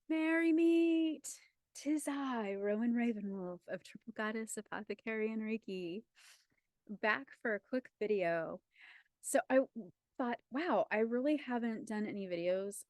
Merry meet! 'Tis I, Rowan Ravenwolf of Triple Goddess Apothecary and Reiki, back for a quick video. So I thought, wow, I really haven't done any videos.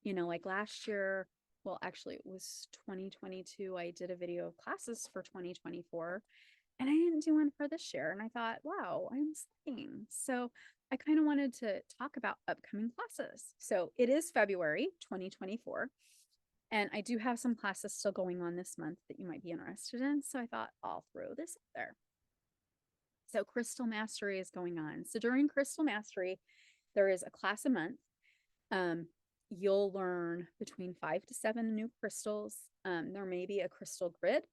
Like last year, well, actually it was 2022. I did a video of classes for 2024, and I didn't do one for this year. And I thought, wow, I'm slacking. So I kind of wanted to talk about upcoming classes. So it is February 2024. And I do have some classes still going on this month that you might be interested in. So I thought I'll throw this up there. So Crystal Mastery is going on. So during Crystal Mastery, there is a class a month. Um, you'll learn between 5 to 7 new crystals. There may be a crystal grid.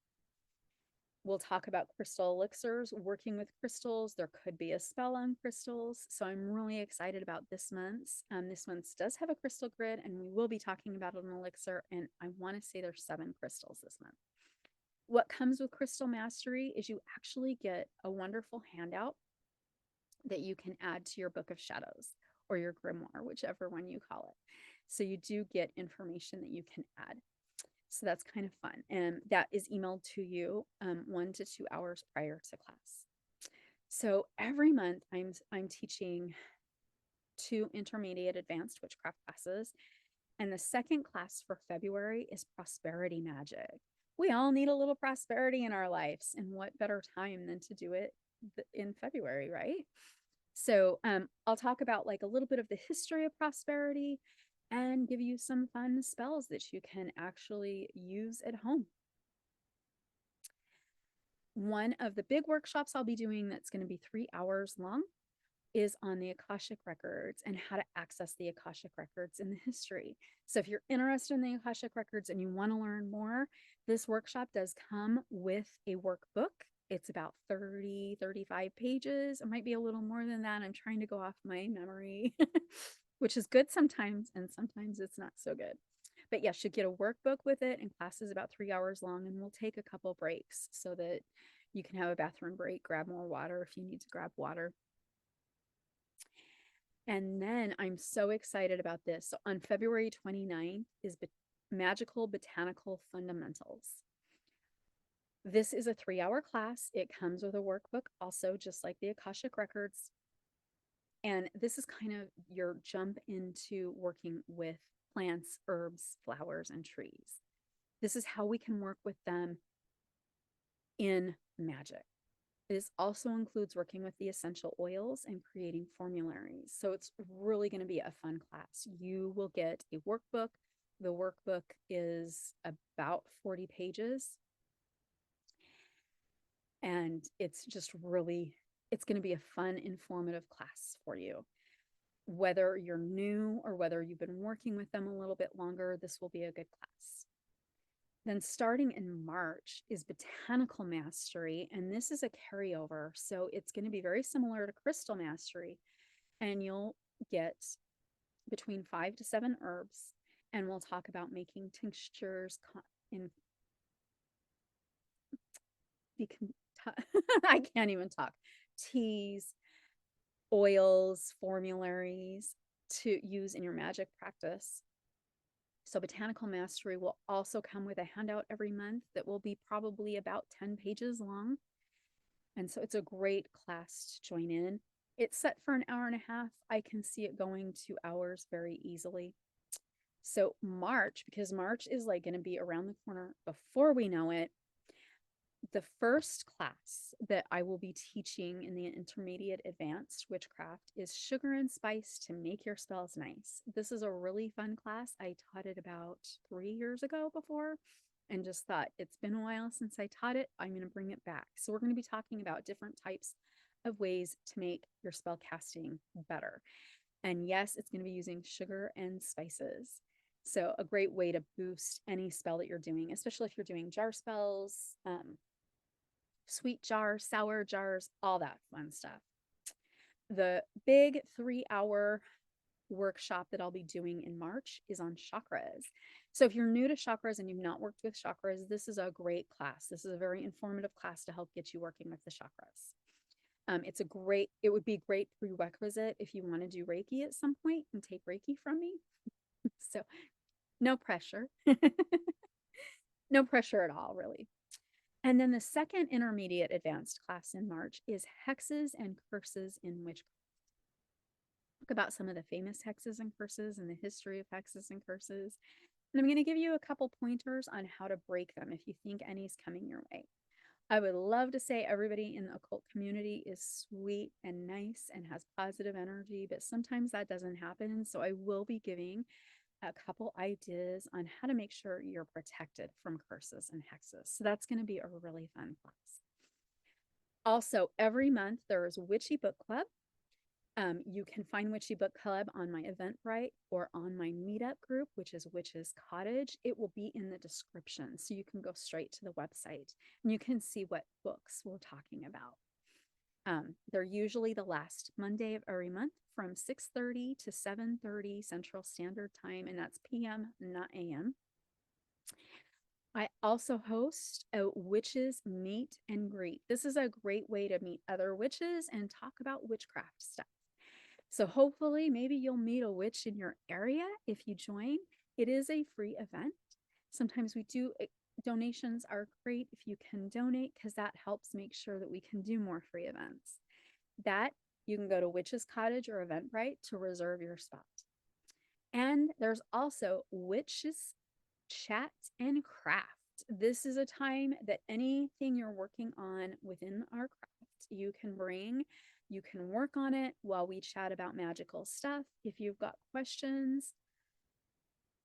We'll talk about crystal elixirs, working with crystals. There could be a spell on crystals. So I'm really excited about this month's. This month's does have a crystal grid, and we will be talking about an elixir. And I want to say there's 7 crystals this month. What comes with Crystal Mastery is you actually get a wonderful handout that you can add to your Book of Shadows or your grimoire, whichever one you call it. So you do get information that you can add. So that's kind of fun. And that is emailed to you 1 to 2 hours prior to class. So every month I'm teaching 2 intermediate advanced witchcraft classes. And the second class for February is prosperity magic. We all need a little prosperity in our lives. And what better time than to do it in February, right? So I'll talk about like a little bit of the history of prosperity and give you some fun spells that you can actually use at home. One of the big workshops I'll be doing that's going to be 3 hours long is on the Akashic Records and how to access the Akashic Records in the history. So if you're interested in the Akashic Records and you want to learn more, this workshop does come with a workbook. It's about 30, 35 pages. It might be a little more than that. I'm trying to go off my memory, which is good sometimes, and sometimes it's not so good. But yes, you get a workbook with it, and class is about 3 hours long, and we'll take a couple breaks so that you can have a bathroom break, grab more water if you need to grab water. And then I'm so excited about this. So on February 29th is Magical Botanical Fundamentals. This is a 3-hour class. It comes with a workbook also, just like the Akashic Records. And this is kind of your jump into working with plants, herbs, flowers, and trees. This is how we can work with them in magic. This also includes working with the essential oils and creating formularies. So it's really going to be a fun class. You will get a workbook. The workbook is about 40 pages. And it's just really, it's going to be a fun, informative class for you. Whether you're new or whether you've been working with them a little bit longer, this will be a good class. Then starting in March is Botanical Mastery, and this is a carryover. So it's going to be very similar to Crystal Mastery, and you'll get between 5 to 7 herbs, and we'll talk about making tinctures in I can't even talk. Teas, oils, formularies to use in your magic practice. So Botanical Mastery will also come with a handout every month that will be probably about 10 pages long. And so it's a great class to join in. It's set for an hour and a half. I can see it going 2 hours very easily. So March, because March is like going to be around the corner before we know it, the first class that I will be teaching in the intermediate advanced witchcraft is Sugar and Spice to Make Your Spells Nice. This is a really fun class. I taught it about 3 years ago before and just thought it's been a while since I taught it. I'm going to bring it back. So we're going to be talking about different types of ways to make your spell casting better. And yes, it's going to be using sugar and spices. So a great way to boost any spell that you're doing, especially if you're doing jar spells, sweet jars, sour jars, all that fun stuff. The big 3-hour workshop that I'll be doing in March is on chakras. So if you're new to chakras and you've not worked with chakras, this is a great class. This is a very informative class to help get you working with the chakras. It would be a great prerequisite if you want to do Reiki at some point and take Reiki from me. So No pressure. No pressure at all, really. And then the second intermediate advanced class in March is hexes and curses in witchcraft. Talk about some of the famous hexes and curses and the history of hexes and curses. And I'm going to give you a couple pointers on how to break them if you think any's coming your way. I would love to say everybody in the occult community is sweet and nice and has positive energy, but sometimes that doesn't happen. So I will be giving a couple ideas on how to make sure you're protected from curses and hexes. So that's going to be a really fun class. Also, every month there is Witchy Book Club. You can find Witchy Book Club on my Eventbrite or on my meetup group, which is Witch's Cottage. It will be in the description, so you can go straight to the website and you can see what books we're talking about. They're usually the last Monday of every month from 6:30 to 7:30 Central Standard Time, and that's PM, not AM. I also host a witches meet and greet. This is a great way to meet other witches and talk about witchcraft stuff. So hopefully maybe you'll meet a witch in your area if you join. It is a free event. Sometimes we do donations are great if you can donate because that helps make sure that we can do more free events. That you can go to Witch's Cottage or Eventbrite to reserve your spot. And there's also Witches Chat and Craft. This is a time that anything you're working on within our craft, you can bring, you can work on it while we chat about magical stuff. If you've got questions,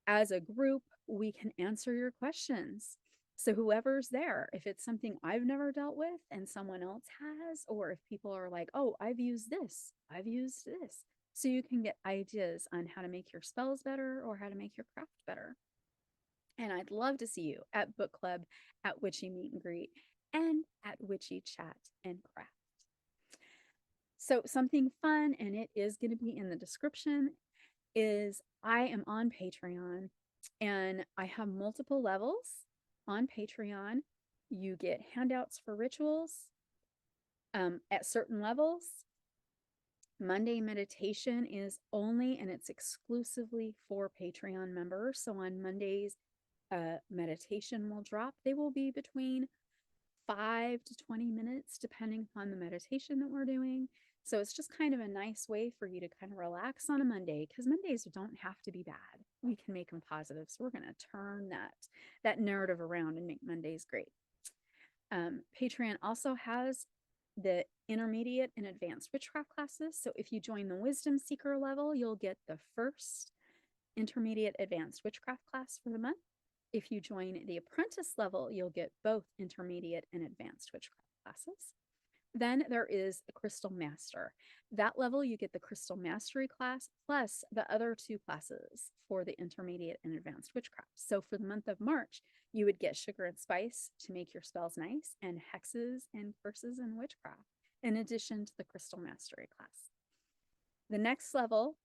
as a group, we can answer your questions. So whoever's there, if it's something I've never dealt with and someone else has, or if people are like, oh, I've used this. So you can get ideas on how to make your spells better or how to make your craft better. And I'd love to see you at book club, at Witchy Meet and Greet, and at Witchy Chat and Craft. So something fun, and it is going to be in the description, is I am on Patreon and I have multiple levels on Patreon. You get handouts for rituals at certain levels. Monday meditation is only and it's exclusively for Patreon members. So on Mondays, meditation will drop. They will be between 5 to 20 minutes, depending on the meditation that we're doing. So it's just kind of a nice way for you to kind of relax on a Monday because Mondays don't have to be bad. We can make them positive. So we're going to turn that narrative around and make Mondays great. Patreon also has the intermediate and advanced witchcraft classes. So if you join the Wisdom Seeker level, you'll get the first intermediate advanced witchcraft class for the month. If you join the apprentice level, you'll get both intermediate and advanced witchcraft classes. Then there is the Crystal Master. That level, you get the Crystal Mastery class plus the other 2 classes for the intermediate and advanced witchcraft. So for the month of March, you would get Sugar and Spice to make your spells nice and hexes and curses and witchcraft, in addition to the Crystal Mastery class. The next level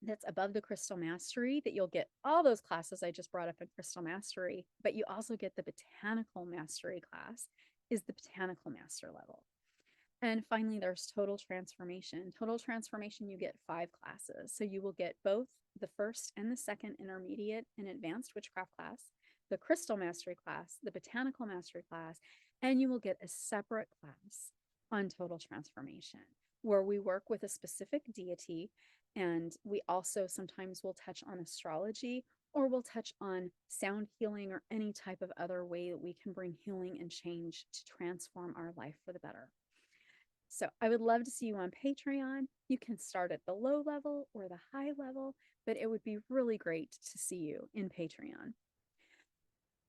that's above the Crystal Mastery, that you'll get all those classes I just brought up in Crystal Mastery, but you also get the Botanical Mastery class, is the Botanical Master level. And finally, there's Total Transformation. Total Transformation, you get 5 classes. So you will get both the first and the second intermediate and advanced witchcraft class, the Crystal Mastery class, the Botanical Mastery class, and you will get a separate class on Total Transformation where we work with a specific deity. And we also sometimes will touch on astrology or we'll touch on sound healing or any type of other way that we can bring healing and change to transform our life for the better. So I would love to see you on Patreon. You can start at the low level or the high level, but it would be really great to see you in Patreon.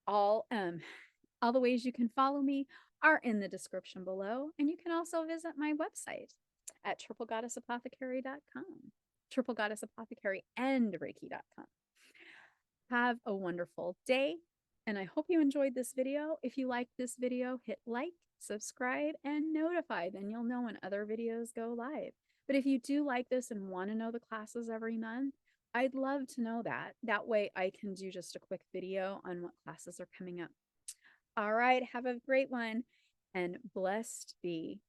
All the ways you can follow me are in the description below, and you can also visit my website at triplegoddessapothecary.com, triplegoddessapothecary and Reiki.com. Have a wonderful day, and I hope you enjoyed this video. If you liked this video, hit like, subscribe, and notify. Then you'll know when other videos go live. But if you do like this and want to know the classes every month, I'd love to know that. That way I can do just a quick video on what classes are coming up. All right, have a great one, and blessed be.